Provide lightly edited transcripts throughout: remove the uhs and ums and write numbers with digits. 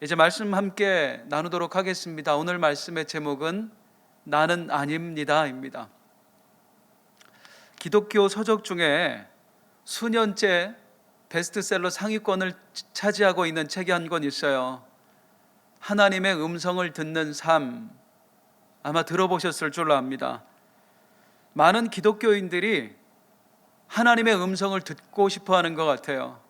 이제 말씀 함께 나누도록 하겠습니다. 오늘 말씀의 제목은 나는 아닙니다입니다. 기독교 서적 중에 수년째 베스트셀러 상위권을 차지하고 있는 책이 한 권 있어요. 하나님의 음성을 듣는 삶, 아마 들어보셨을 줄로 압니다. 많은 기독교인들이 하나님의 음성을 듣고 싶어 하는 것 같아요.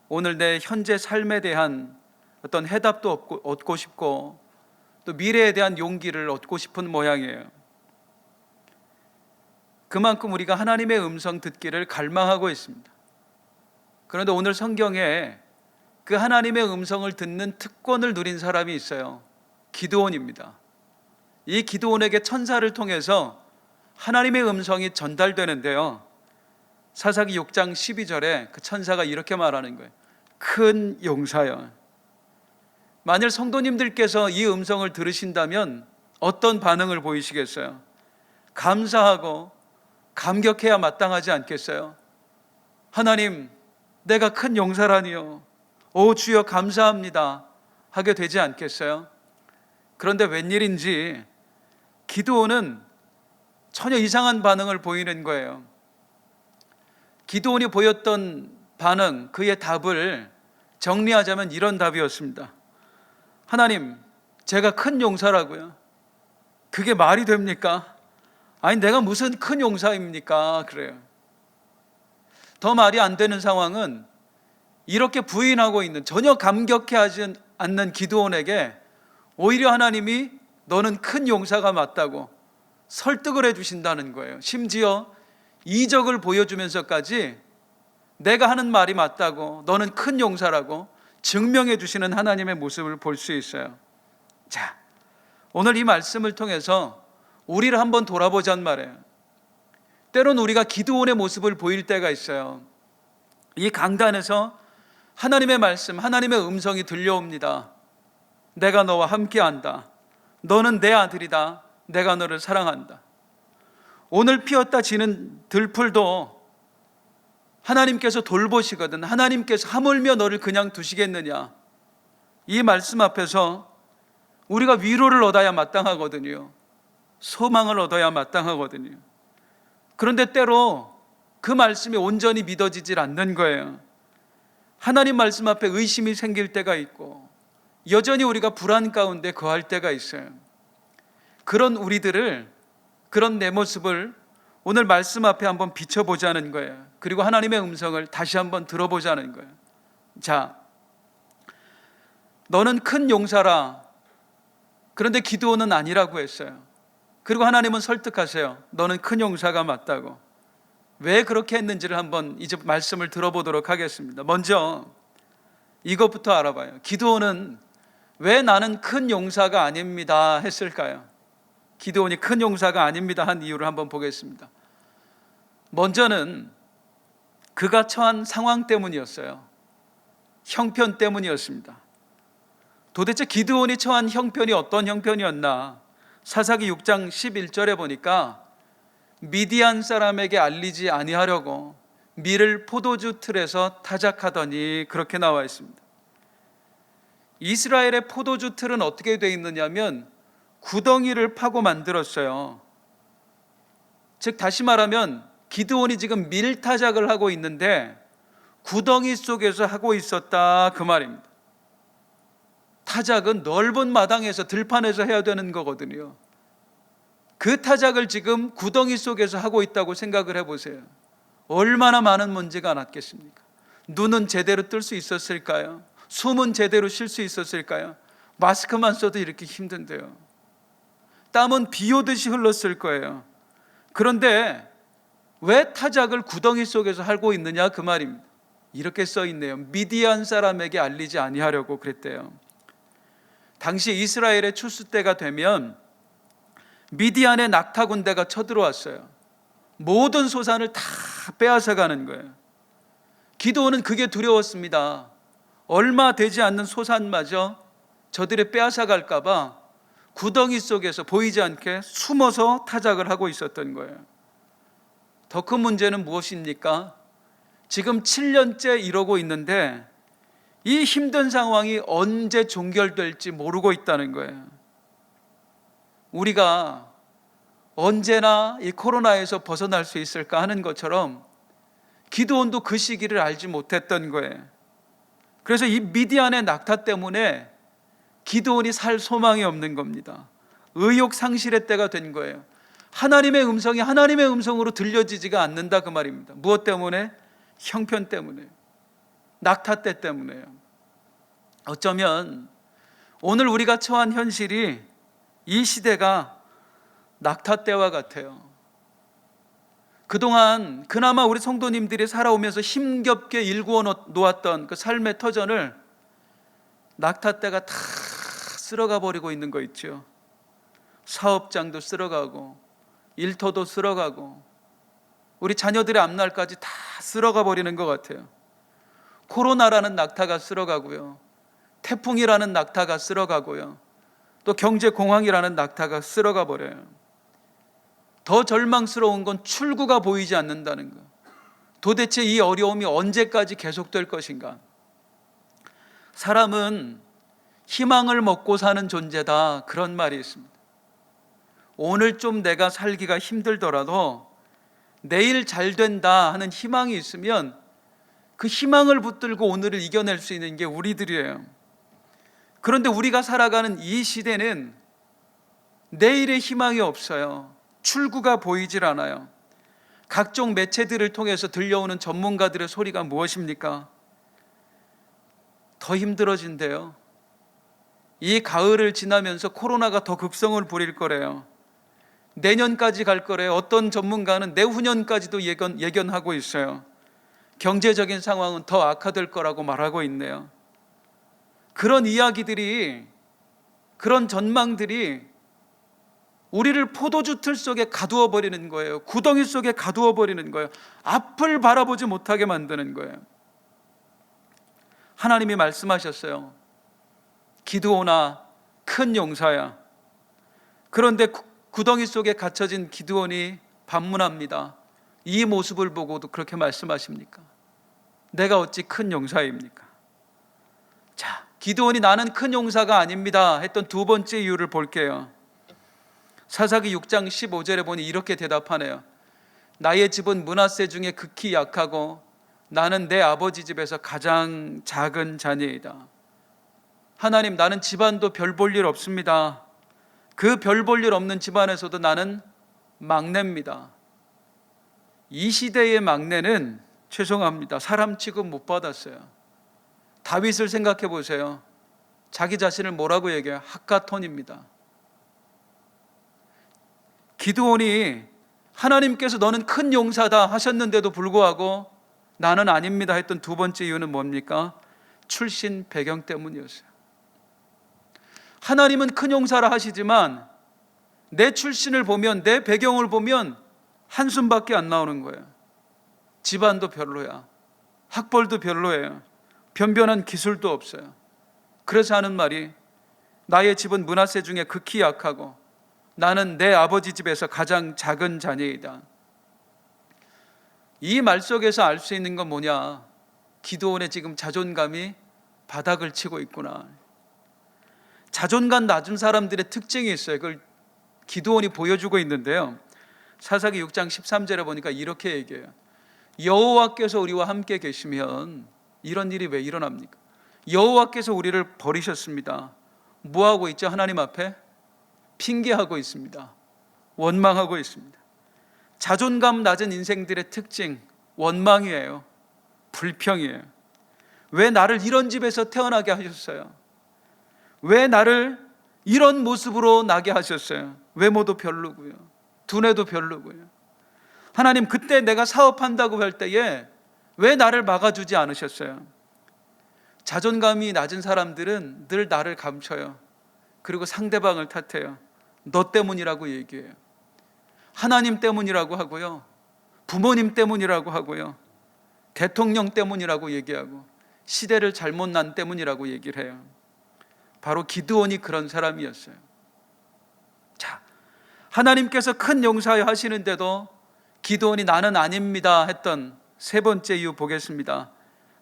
오늘 내 현재 삶에 대한 어떤 해답도 얻고 싶고 또 미래에 대한 용기를 얻고 싶은 모양이에요. 그만큼 우리가 하나님의 음성 듣기를 갈망하고 있습니다. 그런데 오늘 성경에 그 하나님의 음성을 듣는 특권을 누린 사람이 있어요. 기드온입니다. 이 기드온에게 천사를 통해서 하나님의 음성이 전달되는데요, 사사기 6장 12절에 그 천사가 이렇게 말하는 거예요. 큰 용사여. 만일 성도님들께서 이 음성을 들으신다면 어떤 반응을 보이시겠어요? 감사하고 감격해야 마땅하지 않겠어요? 하나님, 내가 큰 용사라니요, 오 주여 감사합니다 하게 되지 않겠어요? 그런데 웬일인지 기드온은 전혀 이상한 반응을 보이는 거예요. 기드온이 보였던 반응, 그의 답을 정리하자면 이런 답이었습니다. 하나님, 제가 큰 용사라고요? 그게 말이 됩니까? 아니, 내가 무슨 큰 용사입니까? 그래요. 더 말이 안 되는 상황은 이렇게 부인하고 있는, 전혀 감격해하지 않는 기드온에게 오히려 하나님이 너는 큰 용사가 맞다고 설득을 해주신다는 거예요. 심지어 이적을 보여주면서까지 내가 하는 말이 맞다고, 너는 큰 용사라고 증명해 주시는 하나님의 모습을 볼 수 있어요. 자, 오늘 이 말씀을 통해서 우리를 한번 돌아보자는 말이에요. 때론 우리가 기드온의 모습을 보일 때가 있어요. 이 강단에서 하나님의 말씀, 하나님의 음성이 들려옵니다. 내가 너와 함께한다. 너는 내 아들이다. 내가 너를 사랑한다. 오늘 피었다 지는 들풀도 하나님께서 돌보시거든. 하나님께서 하물며 너를 그냥 두시겠느냐. 이 말씀 앞에서 우리가 위로를 얻어야 마땅하거든요. 소망을 얻어야 마땅하거든요. 그런데 때로 그 말씀이 온전히 믿어지질 않는 거예요. 하나님 말씀 앞에 의심이 생길 때가 있고 여전히 우리가 불안 가운데 거할 때가 있어요. 그런 우리들을, 그런 내 모습을 오늘 말씀 앞에 한번 비춰보자는 거예요. 그리고 하나님의 음성을 다시 한번 들어보자는 거예요. 자, 너는 큰 용사라. 그런데 기드온은 아니라고 했어요. 그리고 하나님은 설득하세요. 너는 큰 용사가 맞다고. 왜 그렇게 했는지를 한번 이제 말씀을 들어보도록 하겠습니다. 먼저 이것부터 알아봐요. 기드온은 왜 나는 큰 용사가 아닙니다 했을까요? 기드온이 큰 용사가 아닙니다 한 이유를 한번 보겠습니다. 먼저는 그가 처한 상황 때문이었어요. 형편 때문이었습니다. 도대체 기드온이 처한 형편이 어떤 형편이었나? 사사기 6장 11절에 보니까 미디안 사람에게 알리지 아니하려고 밀을 포도주 틀에서 타작하더니, 그렇게 나와 있습니다. 이스라엘의 포도주 틀은 어떻게 되어 있느냐면 구덩이를 파고 만들었어요. 즉 다시 말하면 기드온이 지금 밀타작을 하고 있는데 구덩이 속에서 하고 있었다, 그 말입니다. 타작은 넓은 마당에서, 들판에서 해야 되는 거거든요. 그 타작을 지금 구덩이 속에서 하고 있다고 생각을 해보세요. 얼마나 많은 먼지가 났겠습니까? 눈은 제대로 뜰 수 있었을까요? 숨은 제대로 쉴 수 있었을까요? 마스크만 써도 이렇게 힘든데요. 땀은 비 오듯이 흘렀을 거예요. 그런데 왜 타작을 구덩이 속에서 하고 있느냐, 그 말입니다. 이렇게 써 있네요. 미디안 사람에게 알리지 아니하려고 그랬대요. 당시 이스라엘의 추수 때가 되면 미디안의 낙타 군대가 쳐들어왔어요. 모든 소산을 다 빼앗아 가는 거예요. 기드온은 그게 두려웠습니다. 얼마 되지 않는 소산마저 저들이 빼앗아 갈까 봐 구덩이 속에서 보이지 않게 숨어서 타작을 하고 있었던 거예요. 더 큰 문제는 무엇입니까? 지금 7년째 이러고 있는데 이 힘든 상황이 언제 종결될지 모르고 있다는 거예요. 우리가 언제나 이 코로나에서 벗어날 수 있을까 하는 것처럼 기드온도 그 시기를 알지 못했던 거예요. 그래서 이 미디안의 낙타 때문에 기드온이 살 소망이 없는 겁니다. 의욕 상실의 때가 된 거예요. 하나님의 음성이 하나님의 음성으로 들려지지가 않는다 그 말입니다. 무엇 때문에? 형편 때문에, 낙타 때 때문에요. 어쩌면 오늘 우리가 처한 현실이 이 시대가 낙타 때와 같아요. 그동안 그나마 우리 성도님들이 살아오면서 힘겹게 일구어 놓았던 그 삶의 터전을 낙타 때가 다 쓸어가 버리고 있는 거 있죠. 사업장도 쓸어가고 일터도 쓸어가고 우리 자녀들의 앞날까지 다 쓸어가 버리는 것 같아요. 코로나라는 낙타가 쓸어가고요, 태풍이라는 낙타가 쓸어가고요, 또 경제공황이라는 낙타가 쓸어가 버려요. 더 절망스러운 건 출구가 보이지 않는다는 것. 도대체 이 어려움이 언제까지 계속될 것인가? 사람은 희망을 먹고 사는 존재다, 그런 말이 있습니다. 오늘 좀 내가 살기가 힘들더라도 내일 잘 된다 하는 희망이 있으면 그 희망을 붙들고 오늘을 이겨낼 수 있는 게 우리들이에요. 그런데 우리가 살아가는 이 시대는 내일의 희망이 없어요. 출구가 보이질 않아요. 각종 매체들을 통해서 들려오는 전문가들의 소리가 무엇입니까? 더 힘들어진대요. 이 가을을 지나면서 코로나가 더 극성을 부릴 거래요. 내년까지 갈 거래요. 어떤 전문가는 내후년까지도 예견하고 있어요. 경제적인 상황은 더 악화될 거라고 말하고 있네요. 그런 이야기들이, 그런 전망들이 우리를 포도주 틀 속에 가두어 버리는 거예요. 구덩이 속에 가두어 버리는 거예요. 앞을 바라보지 못하게 만드는 거예요. 하나님이 말씀하셨어요. 기드온아, 큰 용사야. 그런데 구덩이 속에 갇혀진 기드온이 반문합니다. 이 모습을 보고도 그렇게 말씀하십니까? 내가 어찌 큰 용사입니까? 자, 기드온이 나는 큰 용사가 아닙니다 했던 두 번째 이유를 볼게요. 사사기 6장 15절에 보니 이렇게 대답하네요. 나의 집은 므낫세 중에 극히 약하고 나는 내 아버지 집에서 가장 작은 자녀이다. 하나님, 나는 집안도 별 볼 일 없습니다. 그 별 볼 일 없는 집안에서도 나는 막내입니다. 이 시대의 막내는 죄송합니다, 사람 취급 못 받았어요. 다윗을 생각해 보세요. 자기 자신을 뭐라고 얘기해요? 핫가톤입니다. 기드온이 하나님께서 너는 큰 용사다 하셨는데도 불구하고 나는 아닙니다 했던 두 번째 이유는 뭡니까? 출신 배경 때문이었어요. 하나님은 큰 용사라 하시지만 내 출신을 보면, 내 배경을 보면 한숨밖에 안 나오는 거예요. 집안도 별로야, 학벌도 별로예요, 변변한 기술도 없어요. 그래서 하는 말이 나의 집은 므낫세 중에 극히 약하고 나는 내 아버지 집에서 가장 작은 자녀이다. 이 말 속에서 알 수 있는 건 뭐냐? 기드온의 지금 자존감이 바닥을 치고 있구나. 자존감 낮은 사람들의 특징이 있어요. 그걸 기드온이 보여주고 있는데요. 사사기 6장 13절에 보니까 이렇게 얘기해요. 여호와께서 우리와 함께 계시면 이런 일이 왜 일어납니까? 여호와께서 우리를 버리셨습니다. 뭐하고 있죠? 하나님 앞에 핑계하고 있습니다. 원망하고 있습니다. 자존감 낮은 인생들의 특징, 원망이에요. 불평이에요. 왜 나를 이런 집에서 태어나게 하셨어요? 왜 나를 이런 모습으로 나게 하셨어요? 외모도 별로고요, 두뇌도 별로고요. 하나님, 그때 내가 사업한다고 할 때에 왜 나를 막아주지 않으셨어요? 자존감이 낮은 사람들은 늘 나를 감춰요. 그리고 상대방을 탓해요. 너 때문이라고 얘기해요. 하나님 때문이라고 하고요, 부모님 때문이라고 하고요, 대통령 때문이라고 얘기하고 시대를 잘못 난 때문이라고 얘기를 해요. 바로 기드온이 그런 사람이었어요. 자, 하나님께서 큰 용사여 하시는데도 기드온이 나는 아닙니다 했던 세 번째 이유 보겠습니다.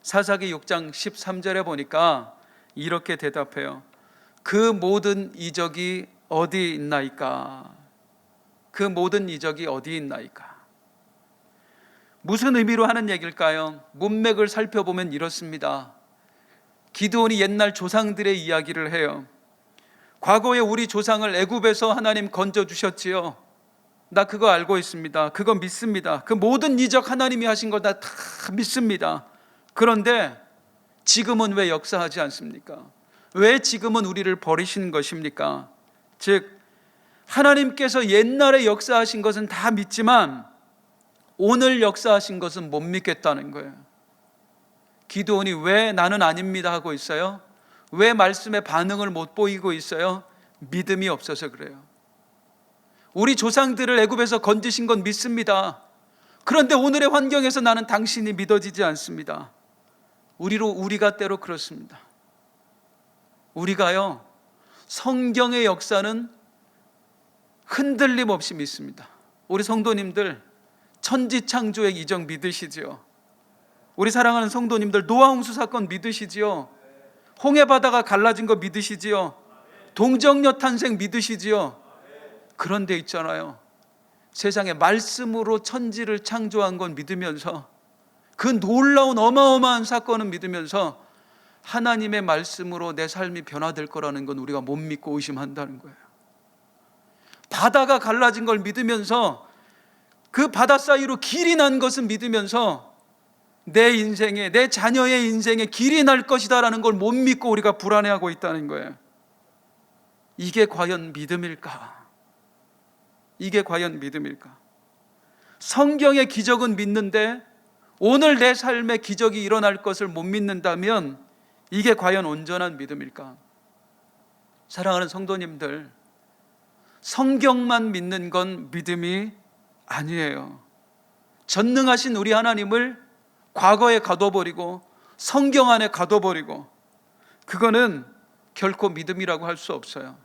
사사기 6장 13절에 보니까 이렇게 대답해요. 그 모든 이적이 어디 있나이까? 그 모든 이적이 어디 있나이까? 무슨 의미로 하는 얘기일까요? 문맥을 살펴보면 이렇습니다. 기드온이 옛날 조상들의 이야기를 해요. 과거에 우리 조상을 애굽에서 하나님 건져주셨지요. 나 그거 알고 있습니다. 그거 믿습니다. 그 모든 이적 하나님이 하신 거 다 믿습니다. 그런데 지금은 왜 역사하지 않습니까? 왜 지금은 우리를 버리시는 것입니까? 즉 하나님께서 옛날에 역사하신 것은 다 믿지만 오늘 역사하신 것은 못 믿겠다는 거예요. 기드온이 왜 나는 아닙니다 하고 있어요? 왜 말씀에 반응을 못 보이고 있어요? 믿음이 없어서 그래요. 우리 조상들을 애굽에서 건지신 건 믿습니다. 그런데 오늘의 환경에서 나는 당신이 믿어지지 않습니다. 우리가 때로 그렇습니다. 우리가요, 성경의 역사는 흔들림 없이 믿습니다. 우리 성도님들 천지창조의 이적 믿으시지요? 우리 사랑하는 성도님들 노아홍수 사건 믿으시지요? 홍해바다가 갈라진 거 믿으시지요? 동정녀 탄생 믿으시지요? 그런데 있잖아요, 세상에 말씀으로 천지를 창조한 건 믿으면서, 그 놀라운 어마어마한 사건은 믿으면서 하나님의 말씀으로 내 삶이 변화될 거라는 건 우리가 못 믿고 의심한다는 거예요. 바다가 갈라진 걸 믿으면서, 그 바다 사이로 길이 난 것은 믿으면서 내 인생에, 내 자녀의 인생에 길이 날 것이다라는 걸 못 믿고 우리가 불안해하고 있다는 거예요. 이게 과연 믿음일까? 이게 과연 믿음일까? 성경의 기적은 믿는데 오늘 내 삶에 기적이 일어날 것을 못 믿는다면 이게 과연 온전한 믿음일까? 사랑하는 성도님들, 성경만 믿는 건 믿음이 아니에요. 전능하신 우리 하나님을 과거에 가둬버리고 성경 안에 가둬버리고, 그거는 결코 믿음이라고 할 수 없어요.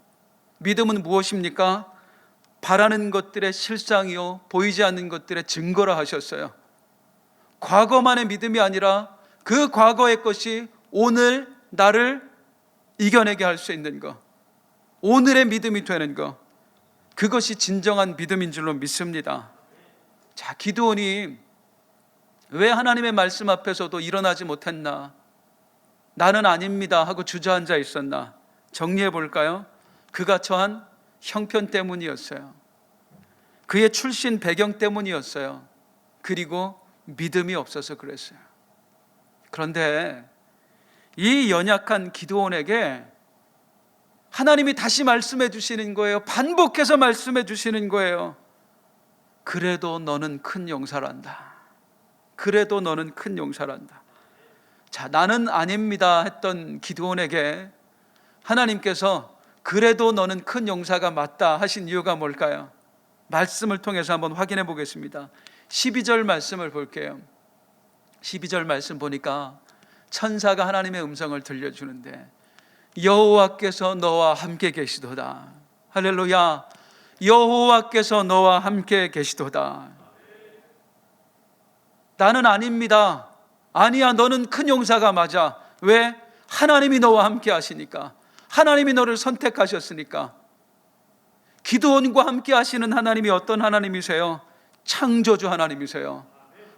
믿음은 무엇입니까? 바라는 것들의 실상이요 보이지 않는 것들의 증거라 하셨어요. 과거만의 믿음이 아니라 그 과거의 것이 오늘 나를 이겨내게 할 수 있는 것, 오늘의 믿음이 되는 것, 그것이 진정한 믿음인 줄로 믿습니다. 자, 기드온이 왜 하나님의 말씀 앞에서도 일어나지 못했나? 나는 아닙니다 하고 주저앉아 있었나? 정리해 볼까요? 그가 처한 형편 때문이었어요. 그의 출신 배경 때문이었어요. 그리고 믿음이 없어서 그랬어요. 그런데 이 연약한 기드온에게 하나님이 다시 말씀해 주시는 거예요. 반복해서 말씀해 주시는 거예요. 그래도 너는 큰 용사란다. 그래도 너는 큰 용사란다. 자, 나는 아닙니다 했던 기드온에게 하나님께서 그래도 너는 큰 용사가 맞다 하신 이유가 뭘까요? 말씀을 통해서 한번 확인해 보겠습니다. 12절 말씀을 볼게요. 12절 말씀 보니까 천사가 하나님의 음성을 들려주는데, 여호와께서 너와 함께 계시도다. 할렐루야. 여호와께서 너와 함께 계시도다. 나는 아닙니다. 아니야, 너는 큰 용사가 맞아. 왜? 하나님이 너와 함께 하시니까. 하나님이 너를 선택하셨으니까. 기드온과 함께 하시는 하나님이 어떤 하나님이세요? 창조주 하나님이세요.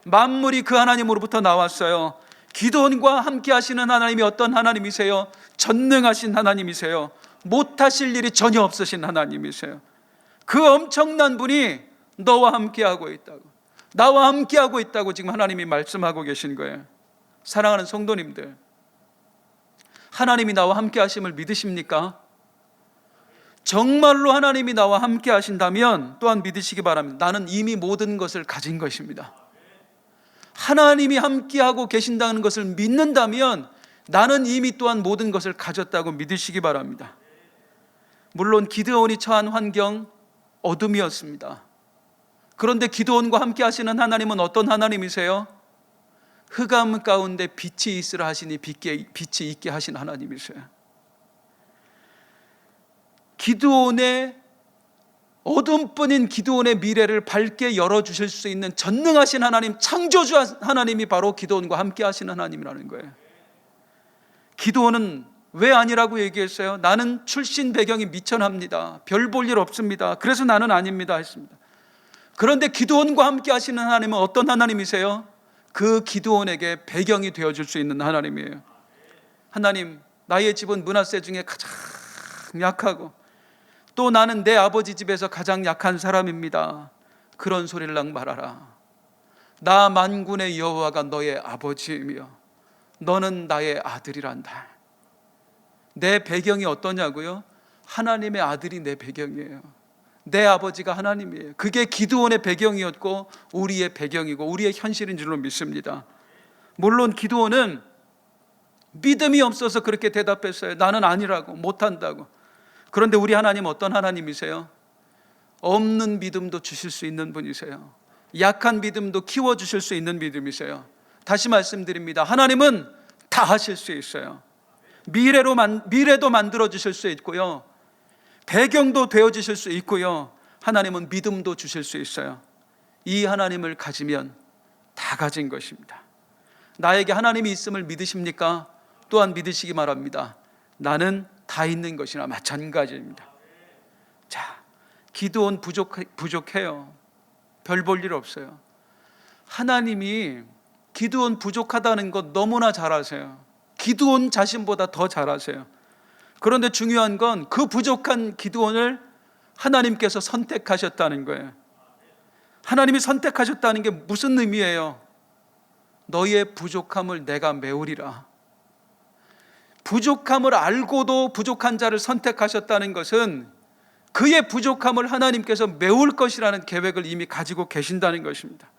만물이 그 하나님으로부터 나왔어요. 기드온과 함께 하시는 하나님이 어떤 하나님이세요? 전능하신 하나님이세요. 못하실 일이 전혀 없으신 하나님이세요. 그 엄청난 분이 너와 함께하고 있다고, 나와 함께하고 있다고 지금 하나님이 말씀하고 계신 거예요. 사랑하는 성도님들, 하나님이 나와 함께 하심을 믿으십니까? 정말로 하나님이 나와 함께 하신다면 또한 믿으시기 바랍니다. 나는 이미 모든 것을 가진 것입니다. 하나님이 함께하고 계신다는 것을 믿는다면 나는 이미 또한 모든 것을 가졌다고 믿으시기 바랍니다. 물론 기드온이 처한 환경 어둠이었습니다. 그런데 기드온과 함께 하시는 하나님은 어떤 하나님이세요? 흑암 가운데 빛이 있으라 하시니 빛이 있게 하신 하나님이세요. 기드온의 어둠뿐인 기드온의 미래를 밝게 열어주실 수 있는 전능하신 하나님, 창조주 하나님이 바로 기드온과 함께 하시는 하나님이라는 거예요. 기드온은 왜 아니라고 얘기했어요? 나는 출신 배경이 미천합니다. 별 볼 일 없습니다. 그래서 나는 아닙니다 했습니다. 그런데 기드온과 함께 하시는 하나님은 어떤 하나님이세요? 그 기드온에게 배경이 되어줄 수 있는 하나님이에요. 하나님, 나의 집은 므낫세 중에 가장 약하고 또 나는 내 아버지 집에서 가장 약한 사람입니다. 그런 소리를 말하라. 나 만군의 여호와가 너의 아버지이며 너는 나의 아들이란다. 내 배경이 어떠냐고요? 하나님의 아들이 내 배경이에요. 내 아버지가 하나님이에요. 그게 기드온의 배경이었고 우리의 배경이고 우리의 현실인 줄로 믿습니다. 물론 기드온은 믿음이 없어서 그렇게 대답했어요. 나는 아니라고, 못한다고. 그런데 우리 하나님 어떤 하나님이세요? 없는 믿음도 주실 수 있는 분이세요. 약한 믿음도 키워주실 수 있는 믿음이세요. 다시 말씀드립니다. 하나님은 다 하실 수 있어요. 미래도 만들어 주실 수 있고요, 배경도 되어 주실 수 있고요, 하나님은 믿음도 주실 수 있어요. 이 하나님을 가지면 다 가진 것입니다. 나에게 하나님이 있음을 믿으십니까? 또한 믿으시기 바랍니다. 나는 다 있는 것이나 마찬가지입니다. 자, 기드온 부족해요. 별 볼 일 없어요. 하나님이 기드온 부족하다는 것 너무나 잘 아세요. 기드온 자신보다 더 잘 아세요. 그런데 중요한 건 그 부족한 기드온을 하나님께서 선택하셨다는 거예요. 하나님이 선택하셨다는 게 무슨 의미예요? 너희의 부족함을 내가 메우리라. 부족함을 알고도 부족한 자를 선택하셨다는 것은 그의 부족함을 하나님께서 메울 것이라는 계획을 이미 가지고 계신다는 것입니다.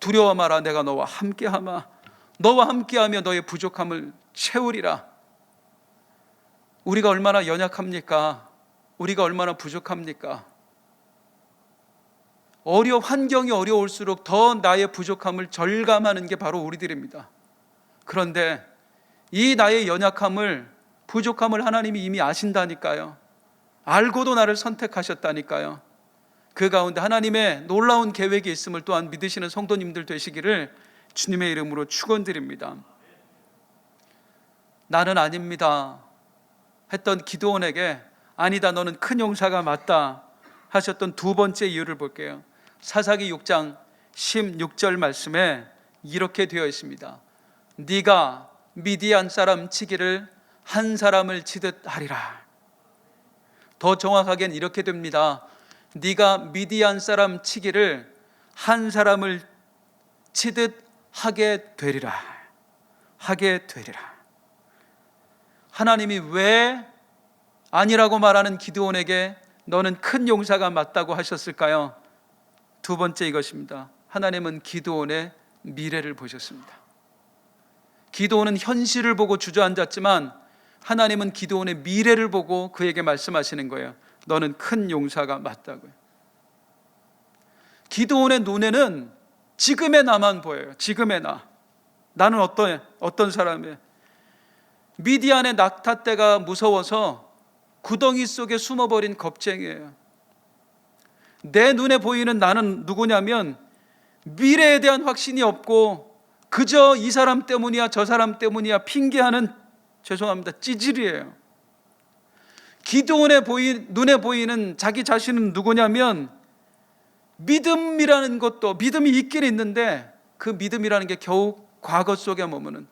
두려워 마라, 내가 너와 함께하마. 너와 함께하며 너의 부족함을 채우리라. 우리가 얼마나 연약합니까? 우리가 얼마나 부족합니까? 환경이 어려울수록 더 나의 부족함을 절감하는 게 바로 우리들입니다. 그런데 이 나의 연약함을, 부족함을 하나님이 이미 아신다니까요. 알고도 나를 선택하셨다니까요. 그 가운데 하나님의 놀라운 계획이 있음을 또한 믿으시는 성도님들 되시기를 주님의 이름으로 축원드립니다. 나는 아닙니다 했던 기드온에게 아니다, 너는 큰 용사가 맞다 하셨던 두 번째 이유를 볼게요. 사사기 6장 16절 말씀에 이렇게 되어 있습니다. 네가 미디안 사람 치기를 한 사람을 치듯 하리라. 더 정확하게는 이렇게 됩니다. 네가 미디안 사람 치기를 한 사람을 치듯 하게 되리라. 하게 되리라. 하나님이 왜 아니라고 말하는 기드온에게 너는 큰 용사가 맞다고 하셨을까요? 두 번째 이것입니다. 하나님은 기드온의 미래를 보셨습니다. 기드온은 현실을 보고 주저앉았지만 하나님은 기드온의 미래를 보고 그에게 말씀하시는 거예요. 너는 큰 용사가 맞다고요. 기드온의 눈에는 지금의 나만 보여요. 지금의 나. 나는 어떤 사람이에요? 미디안의 낙타떼가 무서워서 구덩이 속에 숨어버린 겁쟁이에요. 내 눈에 보이는 나는 누구냐면 미래에 대한 확신이 없고 그저 이 사람 때문이야 저 사람 때문이야 핑계하는, 죄송합니다, 찌질이에요. 기드온의 눈에 보이는 자기 자신은 누구냐면 믿음이라는 것도, 믿음이 있긴 있는데 그 믿음이라는 게 겨우 과거 속에 머무는,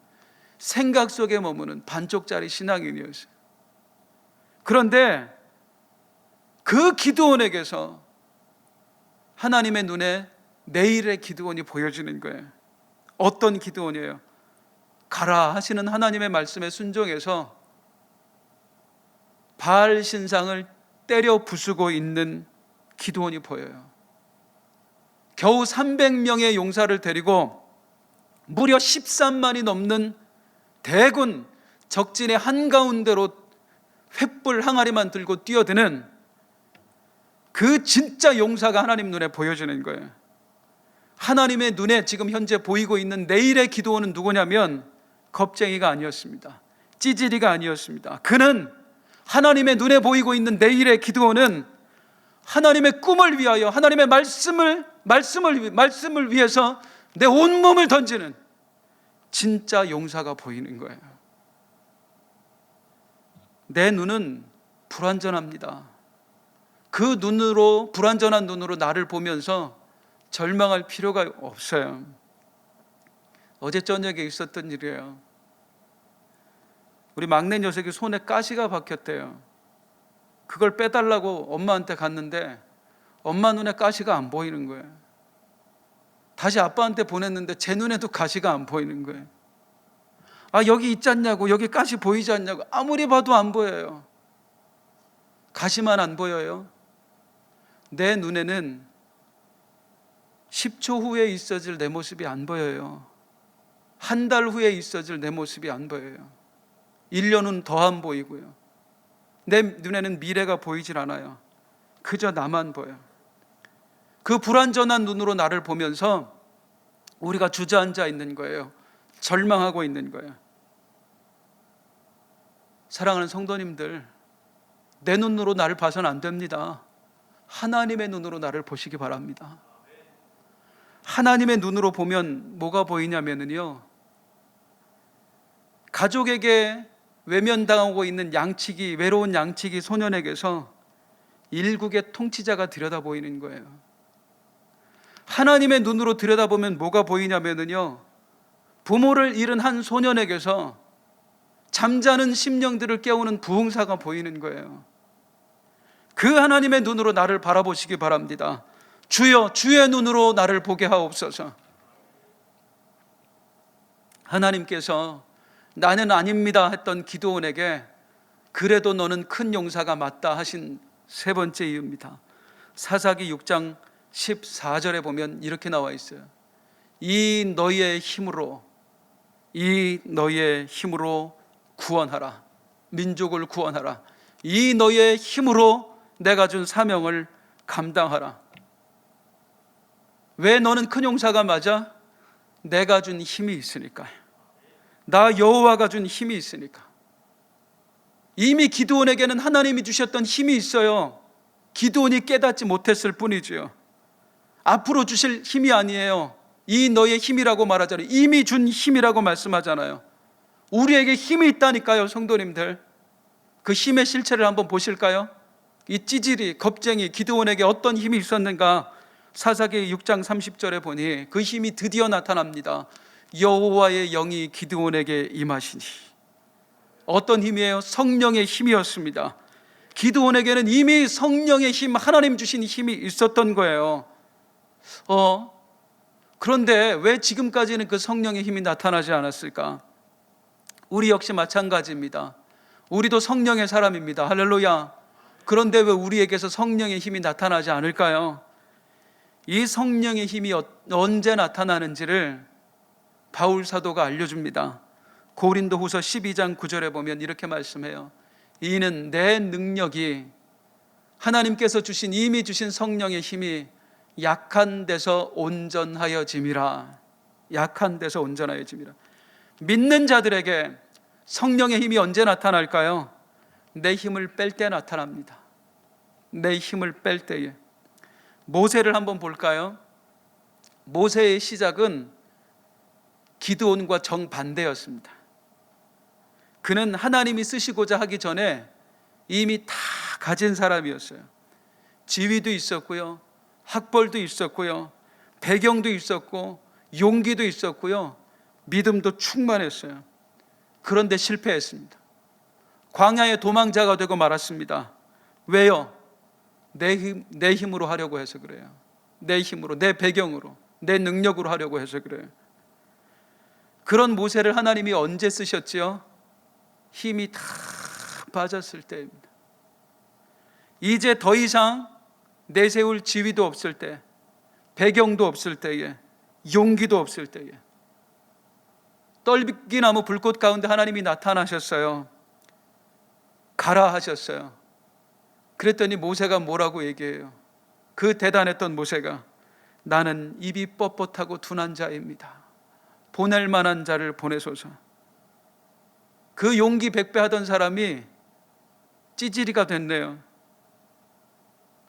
생각 속에 머무는 반쪽짜리 신앙인이었어요. 그런데 그 기드온에게서 하나님의 눈에 내일의 기드온이 보여지는 거예요. 어떤 기드온이에요? 가라 하시는 하나님의 말씀에 순종해서 바알 신상을 때려 부수고 있는 기드온이 보여요. 겨우 300명의 용사를 데리고 무려 13만이 넘는 대군 적진의 한가운데로 횃불 항아리만 들고 뛰어드는 그 진짜 용사가 하나님 눈에 보여지는 거예요. 하나님의 눈에 지금 현재 보이고 있는 내일의 기드온은 누구냐면 겁쟁이가 아니었습니다. 찌질이가 아니었습니다. 그는, 하나님의 눈에 보이고 있는 내일의 기드온은 하나님의 꿈을 위하여, 하나님의 말씀을 위해서 내 온몸을 던지는 진짜 용사가 보이는 거예요. 내 눈은 불완전합니다. 그 눈으로, 불완전한 눈으로 나를 보면서 절망할 필요가 없어요. 어제 저녁에 있었던 일이에요. 우리 막내 녀석이 손에 가시가 박혔대요. 그걸 빼달라고 엄마한테 갔는데 엄마 눈에 가시가 안 보이는 거예요. 다시 아빠한테 보냈는데 제 눈에도 가시가 안 보이는 거예요. 아, 여기 있지 않냐고, 여기 가시 보이지 않냐고. 아무리 봐도 안 보여요. 가시만 안 보여요. 내 눈에는 10초 후에 있어질 내 모습이 안 보여요. 한 달 후에 있어질 내 모습이 안 보여요. 1년은 더 안 보이고요. 내 눈에는 미래가 보이질 않아요. 그저 나만 보여요. 그 불완전한 눈으로 나를 보면서 우리가 주저앉아 있는 거예요. 절망하고 있는 거예요. 사랑하는 성도님들, 내 눈으로 나를 봐서는 안 됩니다. 하나님의 눈으로 나를 보시기 바랍니다. 하나님의 눈으로 보면 뭐가 보이냐면요, 가족에게 외면당하고 있는 외로운 양치기 소년에게서 일국의 통치자가 들여다 보이는 거예요. 하나님의 눈으로 들여다보면 뭐가 보이냐면요, 부모를 잃은 한 소년에게서 잠자는 심령들을 깨우는 부흥사가 보이는 거예요. 그 하나님의 눈으로 나를 바라보시기 바랍니다. 주여, 주의 눈으로 나를 보게 하옵소서. 하나님께서 나는 아닙니다 했던 기드온에게 그래도 너는 큰 용사가 맞다 하신 세 번째 이유입니다. 사사기 6장 14절에 보면 이렇게 나와 있어요. 이 너희의 힘으로 구원하라. 민족을 구원하라. 이 너희의 힘으로 내가 준 사명을 감당하라. 왜 너는 큰 용사가 맞아? 내가 준 힘이 있으니까요. 나 여호와가 준 힘이 있으니까. 이미 기드온에게는 하나님이 주셨던 힘이 있어요. 기드온이 깨닫지 못했을 뿐이지요. 앞으로 주실 힘이 아니에요. 이 너의 힘이라고 말하잖아요. 이미 준 힘이라고 말씀하잖아요. 우리에게 힘이 있다니까요, 성도님들. 그 힘의 실체를 한번 보실까요? 이 찌질이, 겁쟁이 기드온에게 어떤 힘이 있었는가? 사사기 6장 30절에 보니 그 힘이 드디어 나타납니다. 여호와의 영이 기드온에게 임하시니. 어떤 힘이에요? 성령의 힘이었습니다. 기드온에게는 이미 성령의 힘, 하나님 주신 힘이 있었던 거예요. 그런데 왜 지금까지는 그 성령의 힘이 나타나지 않았을까? 우리 역시 마찬가지입니다. 우리도 성령의 사람입니다. 할렐루야. 그런데 왜 우리에게서 성령의 힘이 나타나지 않을까요? 이 성령의 힘이 언제 나타나는지를 바울 사도가 알려줍니다. 고린도후서 12장 9절에 보면 이렇게 말씀해요. 이는 내 능력이, 하나님께서 이미 주신 성령의 힘이 약한 데서 온전하여짐이라. 약한 데서 온전하여짐이라. 믿는 자들에게 성령의 힘이 언제 나타날까요? 내 힘을 뺄 때 나타납니다. 내 힘을 뺄 때에. 모세를 한번 볼까요? 모세의 시작은 기드온과 정반대였습니다. 그는 하나님이 쓰시고자 하기 전에 이미 다 가진 사람이었어요. 지위도 있었고요, 학벌도 있었고요, 배경도 있었고, 용기도 있었고요, 믿음도 충만했어요. 그런데 실패했습니다. 광야의 도망자가 되고 말았습니다. 왜요? 내 힘으로 하려고 해서 그래요. 내 힘으로, 내 배경으로, 내 능력으로 하려고 해서 그래요. 그런 모세를 하나님이 언제 쓰셨지요? 힘이 다 빠졌을 때입니다. 이제 더 이상 내세울 지위도 없을 때, 배경도 없을 때에, 용기도 없을 때에, 떨기나무 불꽃 가운데 하나님이 나타나셨어요. 가라 하셨어요. 그랬더니 모세가 뭐라고 얘기해요? 그 대단했던 모세가, 나는 입이 뻣뻣하고 둔한 자입니다. 보낼 만한 자를 보내소서. 그 용기 백배하던 사람이 찌질이가 됐네요.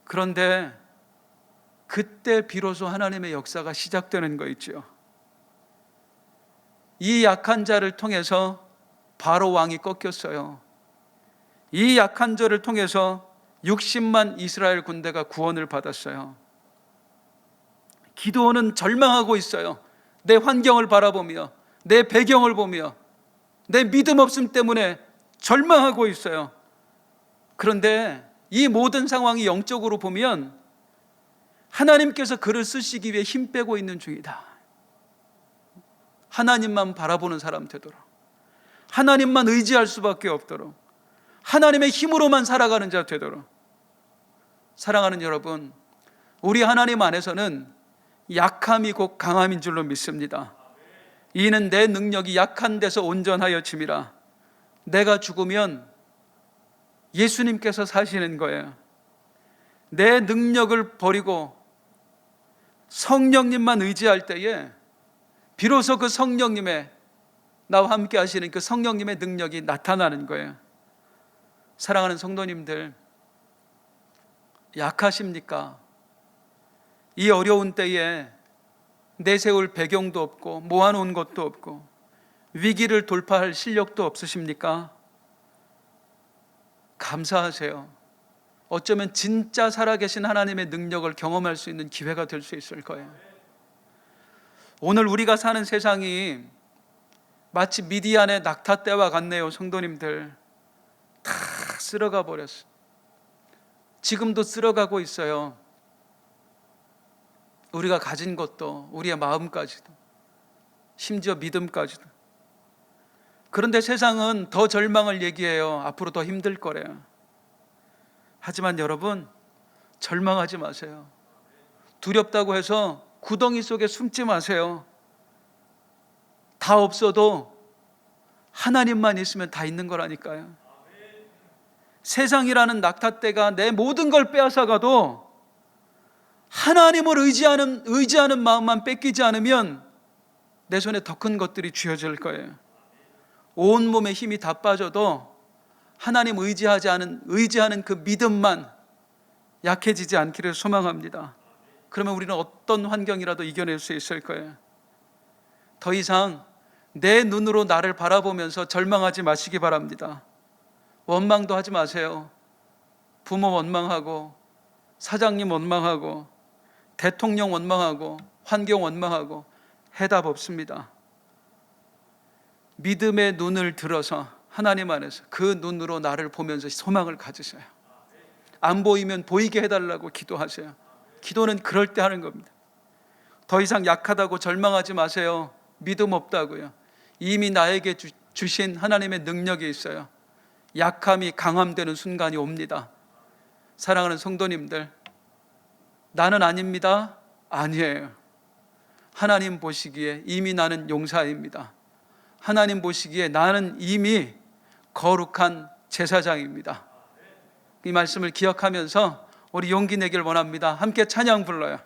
그런데 그때 비로소 하나님의 역사가 시작되는 거 있죠. 이 약한 자를 통해서 바로 왕이 꺾였어요. 이 약한 자를 통해서 60만 이스라엘 군대가 구원을 받았어요. 기드온은 절망하고 있어요. 내 환경을 바라보며, 내 배경을 보며, 내 믿음 없음 때문에 절망하고 있어요. 그런데 이 모든 상황이 영적으로 보면 하나님께서 그를 쓰시기 위해 힘 빼고 있는 중이다. 하나님만 바라보는 사람 되도록, 하나님만 의지할 수밖에 없도록, 하나님의 힘으로만 살아가는 자 되도록. 사랑하는 여러분, 우리 하나님 안에서는 약함이 곧 강함인 줄로 믿습니다. 이는 내 능력이 약한 데서 온전하여 짐이라. 내가 죽으면 예수님께서 사시는 거예요. 내 능력을 버리고 성령님만 의지할 때에 비로소 그 성령님의, 나와 함께 하시는 그 성령님의 능력이 나타나는 거예요. 사랑하는 성도님들, 약하십니까? 이 어려운 때에 내세울 배경도 없고 모아놓은 것도 없고 위기를 돌파할 실력도 없으십니까? 감사하세요. 어쩌면 진짜 살아계신 하나님의 능력을 경험할 수 있는 기회가 될 수 있을 거예요. 오늘 우리가 사는 세상이 마치 미디안의 낙타 때와 같네요. 성도님들, 다 쓸어가 버렸어. 지금도 쓸어가고 있어요. 우리가 가진 것도, 우리의 마음까지도, 심지어 믿음까지도. 그런데 세상은 더 절망을 얘기해요. 앞으로 더 힘들 거래요. 하지만 여러분, 절망하지 마세요. 두렵다고 해서 구덩이 속에 숨지 마세요. 다 없어도 하나님만 있으면 다 있는 거라니까요. 세상이라는 낙타떼가 내 모든 걸 빼앗아가도 하나님을 의지하는 마음만 뺏기지 않으면 내 손에 더 큰 것들이 쥐어질 거예요. 온몸에 힘이 다 빠져도 하나님 의지하는 그 믿음만 약해지지 않기를 소망합니다. 그러면 우리는 어떤 환경이라도 이겨낼 수 있을 거예요. 더 이상 내 눈으로 나를 바라보면서 절망하지 마시기 바랍니다. 원망도 하지 마세요. 부모 원망하고, 사장님 원망하고, 대통령 원망하고, 환경 원망하고 해답 없습니다. 믿음의 눈을 들어서 하나님 안에서 그 눈으로 나를 보면서 소망을 가지세요. 안 보이면 보이게 해달라고 기도하세요. 기도는 그럴 때 하는 겁니다. 더 이상 약하다고 절망하지 마세요. 믿음 없다고요. 이미 나에게 주신 하나님의 능력이 있어요. 약함이 강함되는 순간이 옵니다. 사랑하는 성도님들, 나는 아닙니다. 아니에요. 하나님 보시기에 이미 나는 용사입니다. 하나님 보시기에 나는 이미 거룩한 제사장입니다. 이 말씀을 기억하면서 우리 용기 내길 원합니다. 함께 찬양 불러요.